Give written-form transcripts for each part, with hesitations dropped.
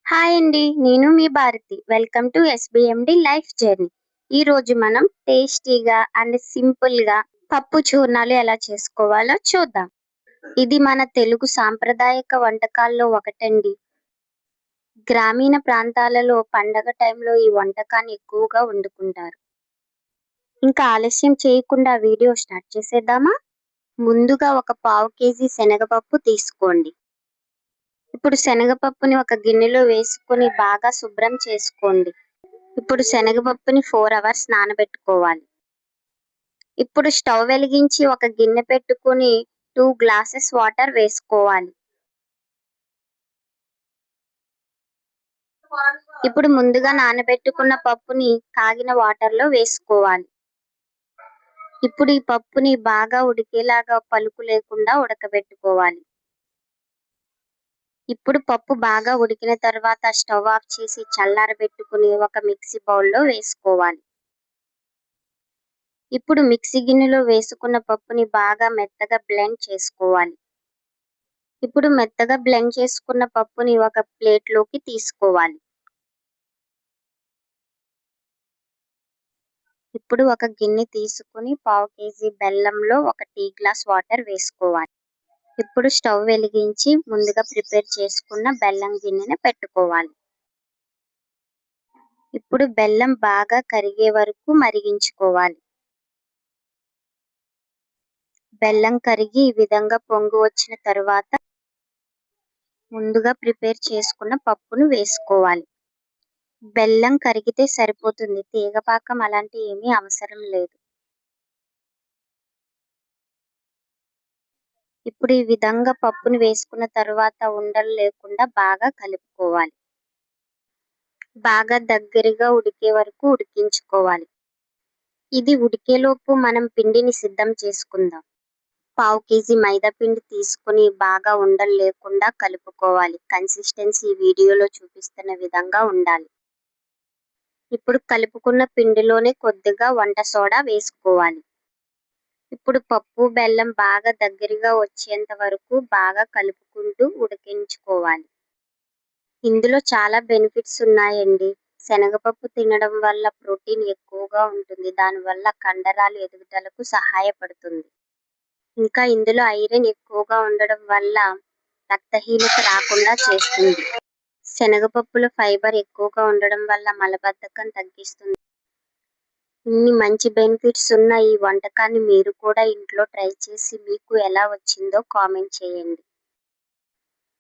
Hi అండి. నేను మీ Bharathi. Welcome to SBMD life journey. ఈరోజు మనం టేస్టీగా అండ్ సింపుల్‌గా పప్పు చూర్ణాలు ఎలా చేసుకోవాలో చూద్దాం. ఇది మన తెలుగు సాంప్రదాయక వంటకాల్లో ఒకటండి. గ్రామీణ ప్రాంతాలలో పండగ టైంలో ఈ వంటకాన్ని ఎక్కువగా వండుకుంటారు. ఇంకా ఆలస్యం చేయకుండా వీడియో స్టార్ట్ చేసేద్దామా? ముందుగా ఒక పావు కేజీ శనగపప్పు తీసుకోండి. ఇప్పుడు శనగపప్పుని ఒక గిన్నెలో వేసుకొని బాగా శుభ్రం చేసుకోండి. ఇప్పుడు శనగపప్పుని 4 అవర్స్ నానబెట్టుకోవాలి. ఇప్పుడు స్టవ్ వెలిగించి ఒక గిన్నె పెట్టుకొని 2 గ్లాసెస్ వాటర్ వేసుకోవాలి. ఇప్పుడు ముందుగా నానబెట్టుకున్న పప్పుని కాగిన వాటర్‌లో వేసుకోవాలి. ఇప్పుడు ఈ పప్పుని బాగా ఉడికేలాగా పలుకు లేకుండా ఉడకబెట్టుకోవాలి. ఇప్పుడు పప్పు బాగా ఉడికిన తర్వాత స్టవ్ ఆఫ్ చేసి చల్లారబెట్టుకుని ఒక మిక్సీ బౌల్‌లో వేసుకోవాలి. ఇప్పుడు మిక్సీ గిన్నెలో వేసుకున్న పప్పుని బాగా మెత్తగా బ్లెండ్ చేసుకోవాలి. ఇప్పుడు మెత్తగా బ్లెండ్ చేసుకున్న పప్పుని ఒక ప్లేట్‌లోకి తీసుకోవాలి. ఇప్పుడు ఒక గిన్నె తీసుకొని పావు కేజీ బెల్లంలో ఒక టీ గ్లాస్ వాటర్ వేసుకోవాలి. ఇప్పుడు స్టవ్ వెలిగించి ముందుగా ప్రిపేర్ చేసుకున్న బెల్లం గిన్నెని పెట్టుకోవాలి. ఇప్పుడు బెల్లం బాగా కరిగే వరకు మరిగించుకోవాలి. బెల్లం కరిగి ఈ విధంగా పొంగు వచ్చిన తరువాత ముందుగా ప్రిపేర్ చేసుకున్న పప్పును వేసుకోవాలి. బెల్లం కరిగితే సరిపోతుంది. తీగపాకం అలాంటి ఏమీ అవసరం లేదు. ఇప్పుడు ఈ విధంగా పప్పుని వేసుకున్న తరువాత ఉండలు లేకుండా బాగా కలుపుకోవాలి. బాగా దగ్గరగా ఉడికే వరకు ఉడికించుకోవాలి. ఇది ఉడికేలోపు మనం పిండిని సిద్ధం చేసుకుందాం. పావు కేజీ మైదా పిండి తీసుకొని బాగా ఉండలు లేకుండా కలుపుకోవాలి. కన్సిస్టెన్సీ వీడియోలో చూపిస్తున్న విధంగా ఉండాలి. ఇప్పుడు కలుపుకున్న పిండిలోనే కొద్దిగా వంట సోడా వేసుకోవాలి. ఇప్పుడు పప్పు బెల్లం బాగా దగ్గరగా వచ్చేంత వరకు బాగా కలుపుకుంటూ ఉడికించుకోవాలి. ఇందులో చాలా బెనిఫిట్స్ ఉన్నాయండి. శనగపప్పు తినడం వల్ల ప్రోటీన్ ఎక్కువగా ఉంటుంది. దానివల్ల కండరాలు ఎదుగుదలకు సహాయపడుతుంది. ఇంకా ఇందులో ఐరన్ ఎక్కువగా ఉండడం వల్ల రక్తహీనత రాకుండా చేస్తుంది. శనగపప్పులో ఫైబర్ ఎక్కువగా ఉండడం వల్ల మలబద్ధకం తగ్గిస్తుంది. ఇన్ని మంచి బెనిఫిట్స్ ఉన్న ఈ వంటకాన్ని మీరు కూడా ఇంట్లో ట్రై చేసి మీకు ఎలా వచ్చిందో కామెంట్ చేయండి.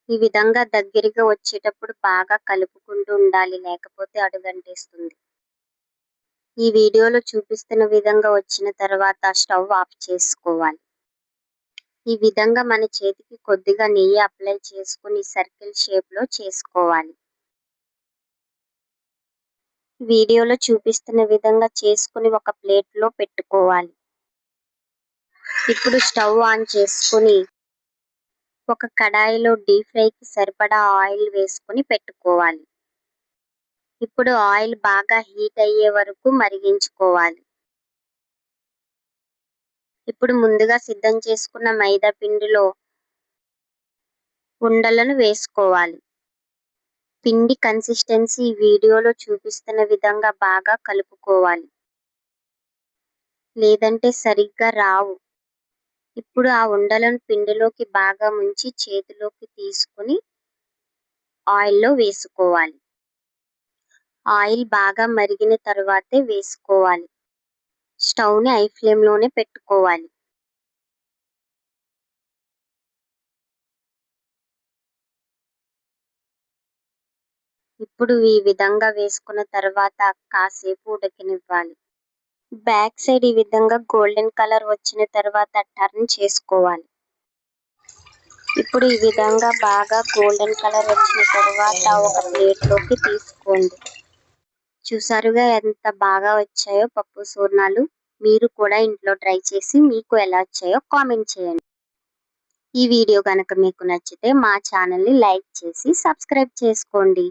ఈ విధంగా దగ్గరగా వచ్చేటప్పుడు బాగా కలుపుకుంటూ ఉండాలి, లేకపోతే అడుగంటేస్తుంది. ఈ వీడియోలో చూపిస్తున్న విధంగా వచ్చిన తర్వాత స్టవ్ ఆఫ్ చేసుకోవాలి. ఈ విధంగా మన చేతికి కొద్దిగా నెయ్యి అప్లై చేసుకుని సర్కిల్ షేప్లో చేసుకోవాలి. వీడియోలో చూపిస్తున్న విధంగా చేసుకుని ఒక ప్లేట్లో పెట్టుకోవాలి. ఇప్పుడు స్టవ్ ఆన్ చేసుకుని ఒక కడాయిలో డీప్ ఫ్రైకి సరిపడా ఆయిల్ వేసుకుని పెట్టుకోవాలి. ఇప్పుడు ఆయిల్ బాగా హీట్ అయ్యే వరకు మరిగించుకోవాలి. ఇప్పుడు ముందుగా సిద్ధం చేసుకున్న మైదా పిండిలో ఉండలను వేసుకోవాలి. పిండి కన్సిస్టెన్సీ వీడియోలో చూపిస్తున్న విధంగా బాగా కలుపుకోవాలి. లేదంటే సరిగ్గా రావు. ఇప్పుడు ఆ ఉండలను పిండిలోకి బాగా ముంచి చేతిలోకి తీసుకుని ఆయిల్లో వేసుకోవాలి. ఆయిల్ బాగా మరిగిన తర్వాతే వేసుకోవాలి. స్టవ్‌ని హై ఫ్లేమ్‌లోనే పెట్టుకోవాలి. ఇప్పుడు ఈ విధంగా వేసుకున్న తర్వాత కాసేపు ఉడకనివ్వాలి. బ్యాక్ సైడ్ ఈ విధంగా గోల్డెన్ కలర్ వచ్చిన తర్వాత టర్న్ చేసుకోవాలి. ఇప్పుడు ఈ విధంగా బాగా గోల్డెన్ కలర్ వచ్చిన తర్వాత ఒక ప్లేట్లోకి తీసుకోండి. చూసారుగా ఎంత బాగా వచ్చాయో పప్పు సూర్ణాలు. మీరు కూడా ఇంట్లో ట్రై చేసి మీకు ఎలా వచ్చాయో కామెంట్ చేయండి. ఈ వీడియో కనుక మీకు నచ్చితే మా ఛానల్ని లైక్ చేసి సబ్స్క్రైబ్ చేసుకోండి.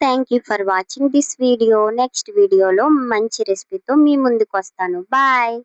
Thank you for watching this video. Next వీడియోలో మంచి రెసిపీతో మీ ముందుకు వస్తాను. బాయ్.